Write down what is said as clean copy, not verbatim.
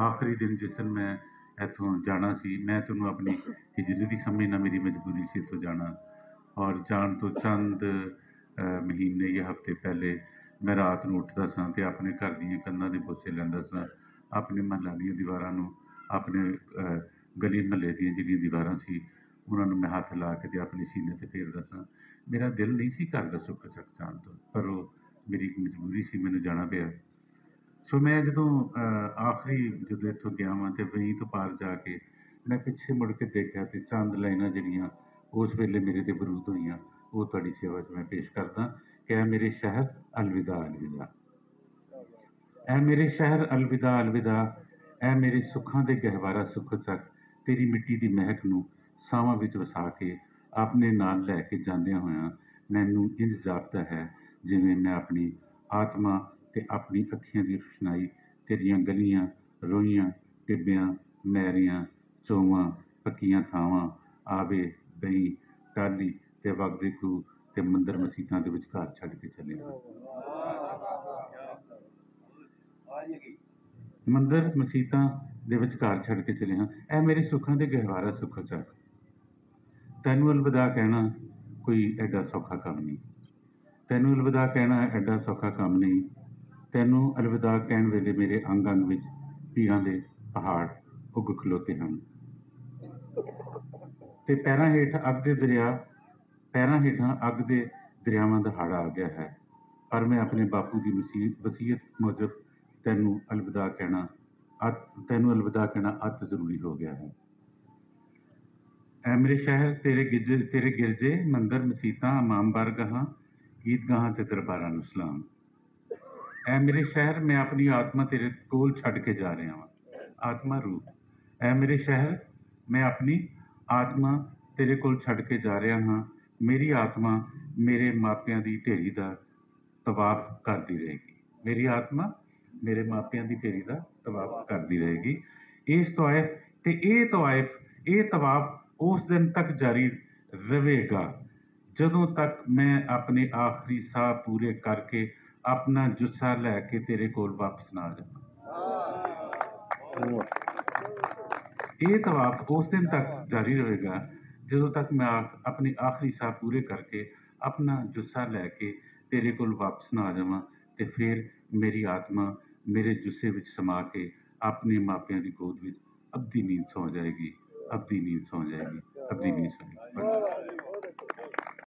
आखिरी दिन जिस दिन मैं इथों जाना सी, मैं तैनूं अपनी हिजरी दी समझना, मेरी मजबूरी सी इथों जाना। और जाण तो चंद महीने या हफ्ते पहले मैं रात ਨੂੰ ਉੱਠਦਾ ਸਾਂ ਤੇ ਆਪਣੇ ਘਰ ਦੀਆਂ ਕੰਧਾਂ ਦੇ ਪੋਚੇ ਲੈਂਦਾ ਸਾਂ, ਆਪਣੇ ਮਹੱਲਾ ਦੀਆਂ ਦੀਵਾਰਾਂ ਨੂੰ, ਆਪਣੇ ਗਲੀ ਮਹੱਲੇ ਦੀਆਂ ਜਿਹੜੀਆਂ ਦੀਵਾਰਾਂ ਸੀ ਉਹਨਾਂ ਨੂੰ ਮੈਂ ਹੱਥ ਲਾ ਕੇ ਤੇ ਆਪਣੇ ਸੀਨੇ ਤੇ ਫੇਰਦਾ ਸਾਂ। ਮੇਰਾ ਦਿਲ ਨਹੀਂ ਸੀ ਕਰਦਾ ਸੁੱਖ ਚੱਕ ਜਾਣ ਤੋਂ, ਪਰ ਉਹ ਮੇਰੀ ਇੱਕ ਮਜਬੂਰੀ ਸੀ, ਮੈਨੂੰ ਜਾਣਾ ਪਿਆ। ਸੋ ਮੈਂ ਜਦੋਂ ਆਖਰੀ ਜਦੋਂ ਇੱਥੋਂ ਗਿਆ ਵਾਂ ਤੇ ਵਹੀਂ ਤੋਂ ਪਾਰ ਜਾ ਕੇ ਮੈਂ ਪਿੱਛੇ ਮੁੜ ਕੇ ਦੇਖਿਆ ਤੇ ਚੰਦ ਲਾਈਨਾਂ ਜਿਹੜੀਆਂ ਉਸ ਵੇਲੇ ਮੇਰੇ ਤੇ ਬਰੂਦ ਹੋਈਆਂ, ਉਹ ਤੁਹਾਡੀ ਸੇਵਾ 'ਚ ਮੈਂ ਪੇਸ਼ ਕਰਦਾ ਕਿ ਐ ਮੇਰੇ ਸ਼ਹਿਰ ਅਲਵਿਦਾ ਅਲਵਿਦਾ, ਐ ਮੇਰੇ ਸ਼ਹਿਰ ਅਲਵਿਦਾ ਅਲਵਿਦਾ, ਐ ਮੇਰੇ ਸੁੱਖਾਂ ਦੇ ਗਹਿਵਾਰਾ ਸੁੱਖ ਚੱਕ, ਤੇਰੀ ਮਿੱਟੀ ਦੀ ਮਹਿਕ ਨੂੰ ਸਾਵਾਂ ਵਿੱਚ ਵਸਾ ਕੇ ਆਪਣੇ ਨਾਲ ਲੈ ਕੇ ਜਾਂਦਿਆਂ ਹੋਇਆਂ ਮੈਨੂੰ ਇੰਝ ਜਾਪਦਾ ਹੈ ਜਿਵੇਂ ਮੈਂ ਆਪਣੀ ਆਤਮਾ ਤੇ ਆਪਣੀ ਅੱਖੀਆਂ ਦੀ ਰੁਸ਼ਨਾਈ ਤੇਰੀਆਂ ਗਲੀਆਂ, ਰੋਈਆਂ, ਟਿੱਬਿਆਂ, ਮੈਰੀਆਂ, ਚੋਵਾਂ, ਪੱਕੀਆਂ ਥਾਵਾਂ, ਆਵੇ, ਦਹੀਂ, ਟਾਹਲੀ ਤੇ ਵਗਦੇ ਖੂਹ ਤੇ ਮੰਦਰ ਮਸੀਤਾਂ ਦੇ ਵਿਚਕਾਰ ਛੱਡ ਕੇ ਚੱਲਿਆ। ਮੰਦਰ ਮਸੀਤਾਂ ਦੇ ਵਿਚਕਾਰ ਛੱਡ ਕੇ ਚੱਲੇ ਹਾਂ, ਇਹ ਮੇਰੇ ਸੁੱਖਾਂ ਦੇ ਗਹਿਵਾਰਾ ਸੁੱਖ ਚੱਕ। ਤੈਨੂੰ ਅਲਵਿਦਾ ਕਹਿਣਾ ਕੋਈ ਐਡਾ ਸੌਖਾ ਕੰਮ ਨਹੀਂ, ਤੈਨੂੰ ਅਲਵਿਦਾ ਕਹਿਣਾ ਐਡਾ ਸੌਖਾ ਕੰਮ ਨਹੀਂ। ਤੈਨੂੰ ਅਲਵਿਦਾ ਕਹਿਣ ਵੇਲੇ ਮੇਰੇ ਅੰਗ ਅੰਗ ਵਿੱਚ ਪੀਰਾਂ ਦੇ ਪਹਾੜ ਉੱਗ ਖਲੋਤੇ ਹਨ ਤੇ ਪੈਰਾਂ ਹੇਠ ਅੱਗ ਦੇ ਦਰਿਆ, ਪੈਰਾਂ ਹੇਠਾਂ ਅੱਗ ਦੇ ਦਰਿਆਵਾਂ ਦਾ ਹੜ੍ਹ ਆ ਗਿਆ ਹੈ। ਪਰ ਮੈਂ ਆਪਣੇ ਬਾਪੂ ਦੀ ਵਸੀਅਤ ਮੁਜਬ ਤੈਨੂੰ ਅਲਵਿਦਾ ਕਹਿਣਾ ਅਤ ਜ਼ਰੂਰੀ ਹੋ ਗਿਆ ਹੈ। ਐ ਮੇਰੇ ਸ਼ਹਿਰ ਤੇਰੇ ਗਿਰਜੇ, ਮੰਦਰ, ਮਸੀਤਾਂ, ਇਮਾਮ ਬਾਰਗਾਹਾਂ, ਈਦਗਾਹਾਂ ਤੇ ਦਰਬਾਰਾਂ ਨੂੰ ਸਲਾਮ। ਐ ਮੇਰੇ ਸ਼ਹਿਰ ਮੈਂ ਆਪਣੀ ਆਤਮਾ ਤੇਰੇ ਕੋਲ ਛੱਡ ਕੇ ਜਾ ਰਿਹਾ ਹਾਂ, ਆਤਮਾ ਰੂਹ। ਐ ਮੇਰੇ ਸ਼ਹਿਰ ਮੈਂ ਆਪਣੀ ਆਤਮਾ ਤੇਰੇ ਕੋਲ ਛੱਡ ਕੇ ਜਾ ਰਿਹਾ ਹਾਂ। ਮੇਰੀ ਆਤਮਾ ਮੇਰੇ ਮਾਪਿਆਂ ਦੀ ਢੇਰੀ ਦਾ ਤਵਾਫ ਕਰਦੀ ਰਹੇਗੀ, ਮੇਰੀ ਆਤਮਾ ਮੇਰੇ ਮਾਪਿਆਂ ਦੀ ਢੇਰੀ ਦਾ ਤਵਾਫ ਕਰਦੀ ਰਹੇਗੀ। ਇਸ ਤਵਾਇਫ ਤੇ ਇਹ ਤਵਾਫ ਉਸ ਦਿਨ ਤੱਕ ਜਾਰੀ ਰਹੇਗਾ ਜਦੋਂ ਤੱਕ ਮੈਂ ਆਪਣੇ ਆਖਰੀ ਸਾਹ ਪੂਰੇ ਕਰਕੇ ਆਪਣਾ ਜੁੱਸਾ ਲੈ ਕੇ ਤੇਰੇ ਕੋਲ ਵਾਪਸ ਨਾ ਆ ਜਾਵਾਂ। ਇਹ ਤਵਾਫ ਉਸ ਦਿਨ ਤੱਕ ਜਾਰੀ ਰਹੇਗਾ ਜਦੋਂ ਤੱਕ ਮੈਂ ਆਪਣੇ ਆਖਰੀ ਸਾਹ ਪੂਰੇ ਕਰਕੇ ਆਪਣਾ ਜੁੱਸਾ ਲੈ ਕੇ ਤੇਰੇ ਕੋਲ ਵਾਪਸ ਨਾ ਆ ਜਾਵਾਂ ਤੇ ਫਿਰ ਮੇਰੀ ਆਤਮਾ ਮੇਰੇ ਜੁੱਸੇ ਵਿੱਚ ਸਮਾ ਕੇ ਆਪਣੇ ਮਾਪਿਆਂ ਦੀ ਗੋਦ ਵਿੱਚ ਅਬਦੀ ਨੀਂਦ ਸੌਂ ਜਾਏਗੀ, ਅਬਦੀ ਨੀਂਦ ਸੌਂ ਜਾਏਗੀ, ਅਬਦੀ ਨੀਂਦ ਸੌਂ ਜਾਏਗੀ।